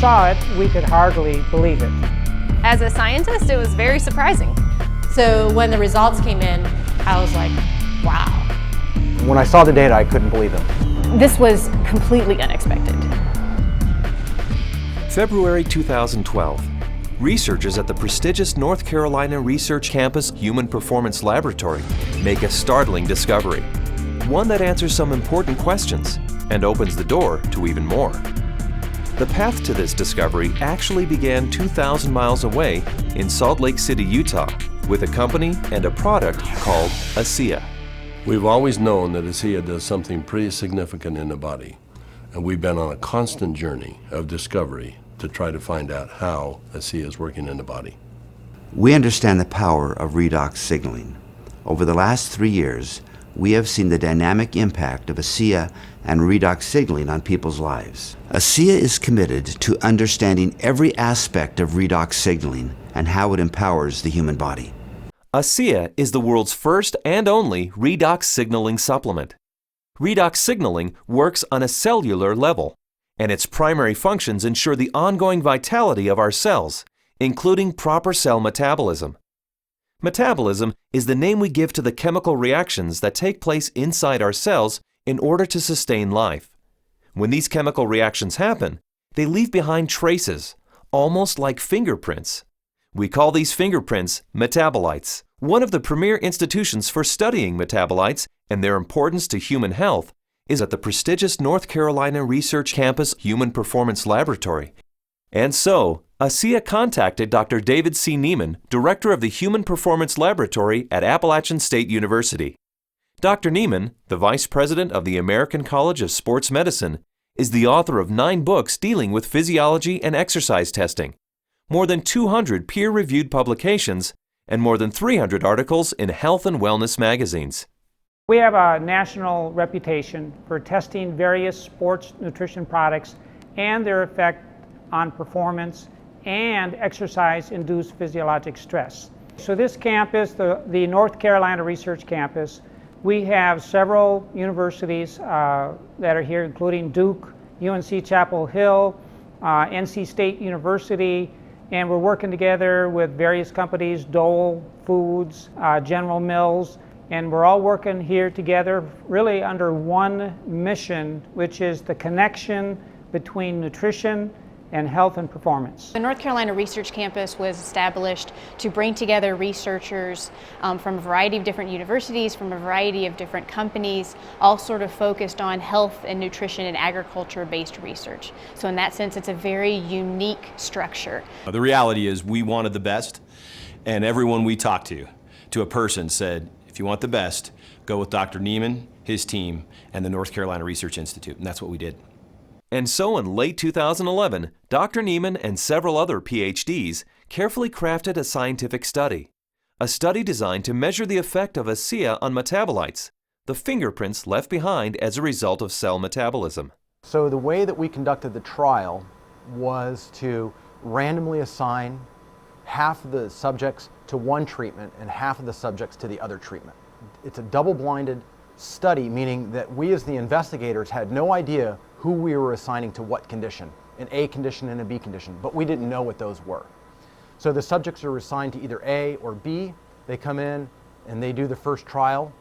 saw it, we could hardly believe it. As a scientist, it was very surprising. So when the results came in, I was like, wow. When I saw the data, I couldn't believe it. This was completely unexpected. February 2012. Researchers at the prestigious North Carolina Research Campus Human Performance Laboratory make a startling discovery. One that answers some important questions and opens the door to even more. The path to this discovery actually began 2,000 miles away in Salt Lake City, Utah, with a company and a product called Asea. We've always known that Asea does something pretty significant in the body, and we've been on a constant journey of discovery to try to find out how Asea is working in the body. We understand the power of redox signaling. Over the last 3 years, we have seen the dynamic impact of Asea and redox signaling on people's lives. Asea is committed to understanding every aspect of redox signaling and how it empowers the human body. Asea is the world's first and only redox signaling supplement. Redox signaling works on a cellular level, and its primary functions ensure the ongoing vitality of our cells, including proper cell metabolism. Metabolism is the name we give to the chemical reactions that take place inside our cells in order to sustain life. When these chemical reactions happen, they leave behind traces, almost like fingerprints. We call these fingerprints metabolites. One of the premier institutions for studying metabolites and their importance to human health is at the prestigious North Carolina Research Campus Human Performance Laboratory. And so, Asea contacted Dr. David C. Neiman, director of the Human Performance Laboratory at Appalachian State University. Dr. Neiman, the vice president of the American College of Sports Medicine, is the author of 9 books dealing with physiology and exercise testing, more than 200 peer-reviewed publications, and more than 300 articles in health and wellness magazines. We have a national reputation for testing various sports nutrition products and their effect on performance and exercise-induced physiologic stress. So this campus, the North Carolina Research Campus, we have several universities that are here, including Duke, UNC Chapel Hill, NC State University, and we're working together with various companies, Dole Foods, General Mills, and we're all working here together really under one mission, which is the connection between nutrition and health and performance. The North Carolina Research Campus was established to bring together researchers from a variety of different universities, from a variety of different companies, all sort of focused on health and nutrition and agriculture-based research. So in that sense, it's a very unique structure. The reality is we wanted the best, and everyone we talked to a person said, if you want the best, go with Dr. Neiman, his team, and the North Carolina Research Institute, and that's what we did. And so in late 2011, Dr. Neiman and several other PhDs carefully crafted a scientific study. A study designed to measure the effect of Asea on metabolites, the fingerprints left behind as a result of cell metabolism. So the way that we conducted the trial was to randomly assign half of the subjects to one treatment and half of the subjects to the other treatment. It's a double-blinded study, meaning that we as the investigators had no idea who we were assigning to what condition, an A condition and a B condition, but we didn't know what those were. So the subjects are assigned to either A or B. They come in and they do the first trial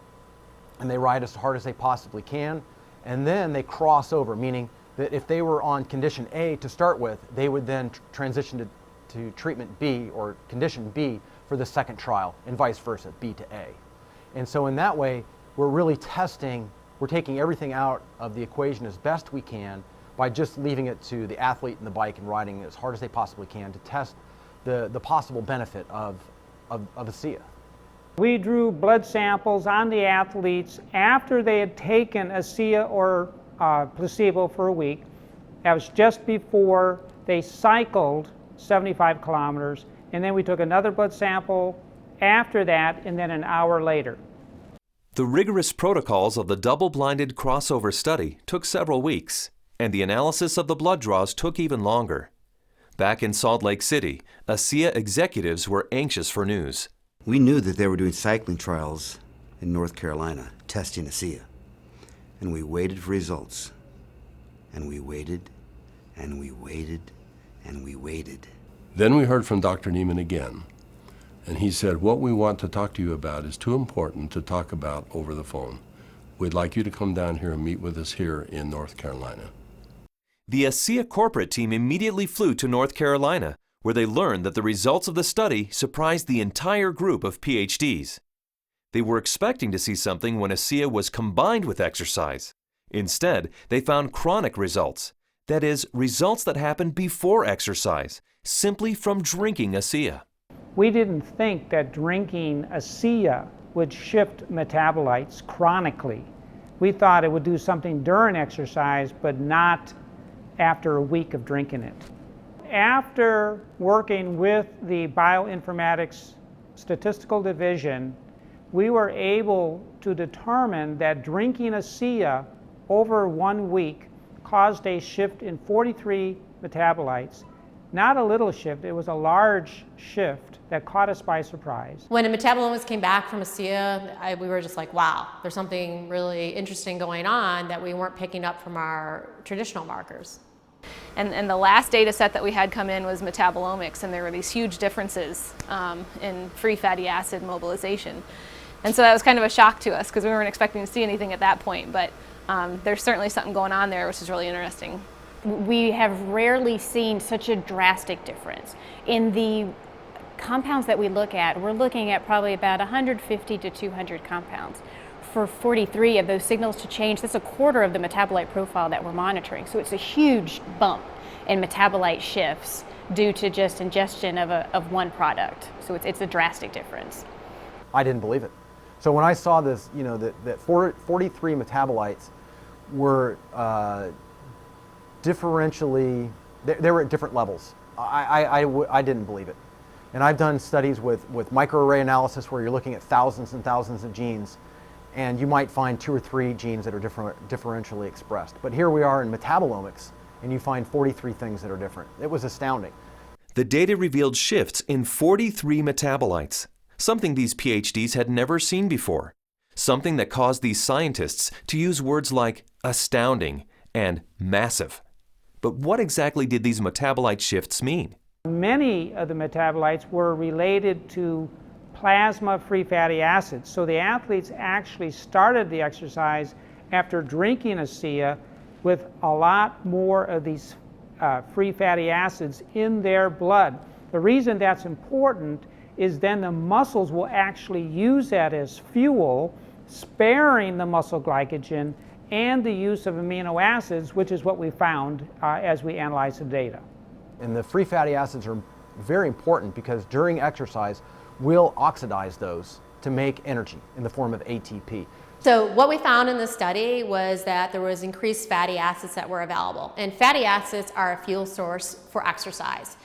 and they ride as hard as they possibly can, and then they cross over, meaning that if they were on condition A to start with, they would then transition to treatment B or condition B for the second trial, and vice versa, B to A. And so in that way, we're really testing, we're taking everything out of the equation as best we can by just leaving it to the athlete and the bike and riding as hard as they possibly can to test the possible benefit of Asea. We drew blood samples on the athletes after they had taken Asea or placebo for a week. That was just before they cycled 75 kilometers, and then we took another blood sample after that, and then an hour later. The rigorous protocols of the double-blinded crossover study took several weeks, and the analysis of the blood draws took even longer. Back in Salt Lake City, Asea executives were anxious for news. We knew that they were doing cycling trials in North Carolina, testing Asea. And we waited for results. And we waited, and we waited, and we waited. Then we heard from Dr. Neiman again, and he said, what we want to talk to you about is too important to talk about over the phone. We'd like you to come down here and meet with us here in North Carolina. The Asea corporate team immediately flew to North Carolina, where they learned that the results of the study surprised the entire group of PhDs. They were expecting to see something when Asea was combined with exercise. Instead, they found chronic results. That is, results that happen before exercise, simply from drinking Asea. We didn't think that drinking Asea would shift metabolites chronically. We thought it would do something during exercise, but not after a week of drinking it. After working with the bioinformatics statistical division, we were able to determine that drinking Asea over 1 week caused a shift in 43 metabolites. Not a little shift, it was a large shift that caught us by surprise. When the metabolomics came back from Asea, we were just like, wow, there's something really interesting going on that we weren't picking up from our traditional markers. And the last data set that we had come in was metabolomics, and there were these huge differences in free fatty acid mobilization. And so that was kind of a shock to us because we weren't expecting to see anything at that point, but there's certainly something going on there which is really interesting. We have rarely seen such a drastic difference. In the compounds that we look at, we're looking at probably about 150 to 200 compounds. For 43 of those signals to change, that's a quarter of the metabolite profile that we're monitoring. So it's a huge bump in metabolite shifts due to just ingestion of one product. So it's a drastic difference. I didn't believe it. So when I saw this, you know, that 43 metabolites were differentially, they were at different levels. I didn't believe it. And I've done studies with microarray analysis where you're looking at thousands and thousands of genes, and you might find 2 or 3 genes that are differentially expressed. But here we are in metabolomics, and you find 43 things that are different. It was astounding. The data revealed shifts in 43 metabolites, something these PhDs had never seen before, something that caused these scientists to use words like astounding and massive. But what exactly did these metabolite shifts mean? Many of the metabolites were related to plasma free fatty acids. So the athletes actually started the exercise after drinking Asea with a lot more of these free fatty acids in their blood. The reason that's important is then the muscles will actually use that as fuel, sparing the muscle glycogen and the use of amino acids, which is what we found as we analyzed the data. And the free fatty acids are very important because during exercise, we'll oxidize those to make energy in the form of ATP. So what we found in the study was that there was increased fatty acids that were available. And fatty acids are a fuel source for exercise.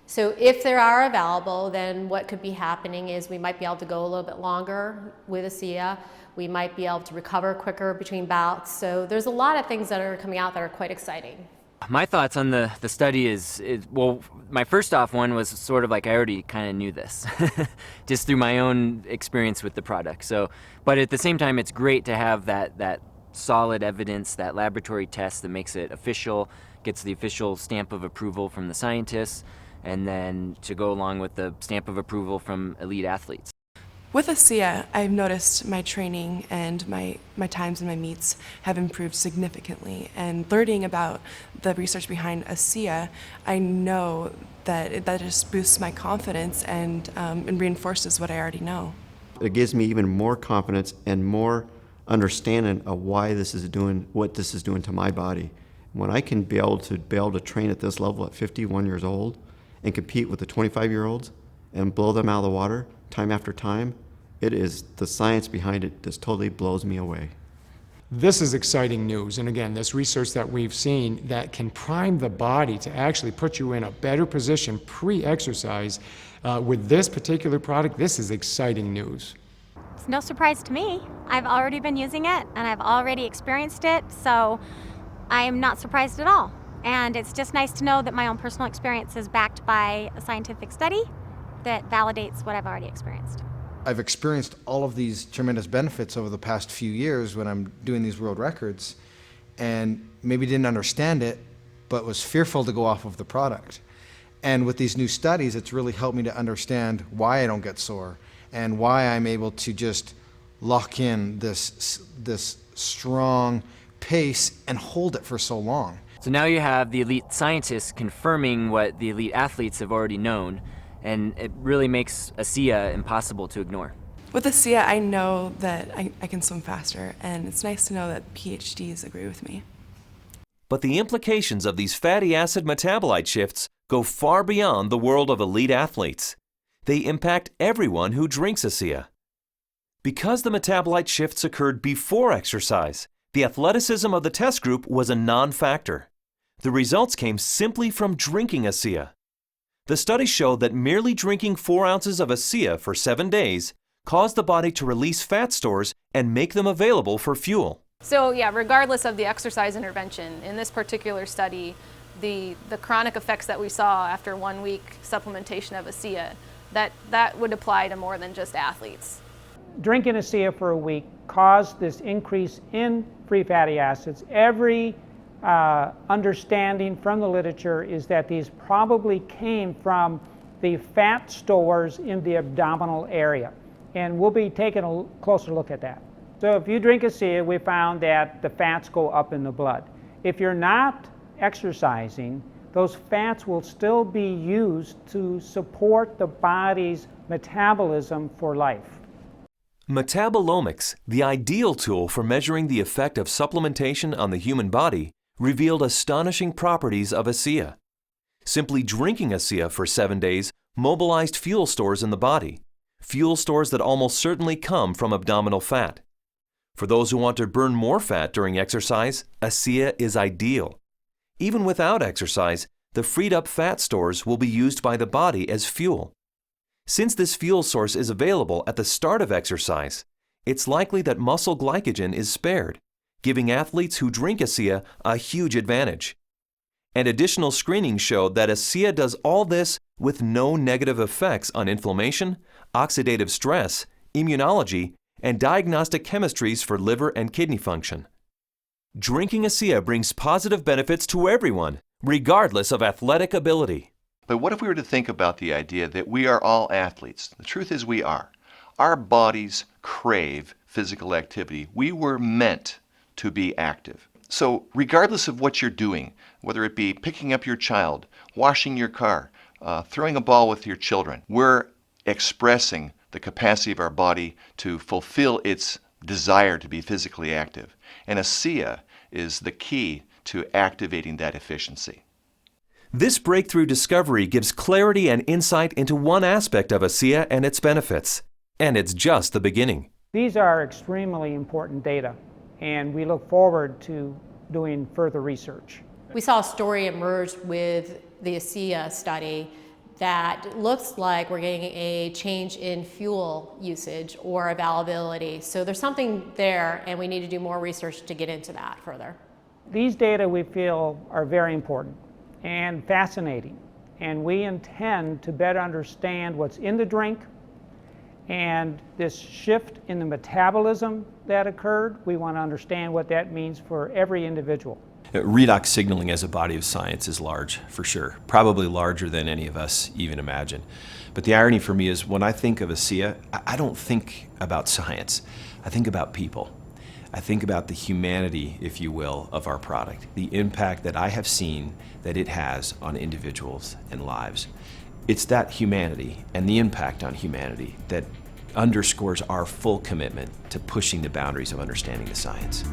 So if they are available, then what could be happening is we might be able to go a little bit longer with Asea. We might be able to recover quicker between bouts. So there's a lot of things that are coming out that are quite exciting. My thoughts on the study is, well, my first off one was sort of like I already kind of knew this, just through my own experience with the product. So, but at the same time, it's great to have that solid evidence, that laboratory test that makes it official, gets the official stamp of approval from the scientists, and then to go along with the stamp of approval from elite athletes. With Asea, I've noticed my training and my times and my meets have improved significantly. And learning about the research behind Asea, I know that that just boosts my confidence and reinforces what I already know. It gives me even more confidence and more understanding of why this is doing what this is doing to my body. When I can be able to train at this level at 51 years old and compete with the 25-year-olds and blow them out of the water time after time, it is the science behind it just totally blows me away. This is exciting news, and again, this research that we've seen that can prime the body to actually put you in a better position pre-exercise with this particular product, this is exciting news. It's no surprise to me. I've already been using it, and I've already experienced it, so I am not surprised at all. And it's just nice to know that my own personal experience is backed by a scientific study that validates what I've already experienced. I've experienced all of these tremendous benefits over the past few years when I'm doing these world records, and maybe didn't understand it, but was fearful to go off of the product. And with these new studies, it's really helped me to understand why I don't get sore and why I'm able to just lock in this strong pace and hold it for so long. So now you have the elite scientists confirming what the elite athletes have already known, and it really makes Asea impossible to ignore. With Asea, I know that I can swim faster, and it's nice to know that PhDs agree with me. But the implications of these fatty acid metabolite shifts go far beyond the world of elite athletes. They impact everyone who drinks Asea. Because the metabolite shifts occurred before exercise, the athleticism of the test group was a non-factor. The results came simply from drinking Asea. The study showed that merely drinking 4 ounces of Asea for 7 days caused the body to release fat stores and make them available for fuel. So yeah, regardless of the exercise intervention, in this particular study, the chronic effects that we saw after 1 week supplementation of Asea, that would apply to more than just athletes. Drinking Asea for a week caused this increase in free fatty acids. Every understanding from the literature is that these probably came from the fat stores in the abdominal area. And we'll be taking a closer look at that. So if you drink Asea, we found that the fats go up in the blood. If you're not exercising, those fats will still be used to support the body's metabolism for life. Metabolomics, the ideal tool for measuring the effect of supplementation on the human body, revealed astonishing properties of Asea. Simply drinking Asea for 7 days mobilized fuel stores in the body, fuel stores that almost certainly come from abdominal fat. For those who want to burn more fat during exercise, Asea is ideal. Even without exercise, the freed up fat stores will be used by the body as fuel. Since this fuel source is available at the start of exercise, it's likely that muscle glycogen is spared, giving athletes who drink Asea a huge advantage. And additional screening showed that Asea does all this with no negative effects on inflammation, oxidative stress, immunology, and diagnostic chemistries for liver and kidney function. Drinking Asea brings positive benefits to everyone, regardless of athletic ability. But what if we were to think about the idea that we are all athletes? The truth is we are. Our bodies crave physical activity. We were meant to be active. So regardless of what you're doing, whether it be picking up your child, washing your car, throwing a ball with your children, we're expressing the capacity of our body to fulfill its desire to be physically active. And Asea is the key to activating that efficiency. This breakthrough discovery gives clarity and insight into one aspect of Asea and its benefits. And it's just the beginning. These are extremely important data, and we look forward to doing further research. We saw a story emerge with the Asea study that looks like we're getting a change in fuel usage or availability. So there's something there, and we need to do more research to get into that further. These data we feel are very important and fascinating, and we intend to better understand what's in the drink and this shift in the metabolism that occurred. We want to understand what that means for every individual. Redox signaling as a body of science is large, for sure. Probably larger than any of us even imagine. But the irony for me is when I think of Asea, I don't think about science. I think about people. I think about the humanity, if you will, of our product, the impact that I have seen that it has on individuals and lives. It's that humanity and the impact on humanity that underscores our full commitment to pushing the boundaries of understanding the science.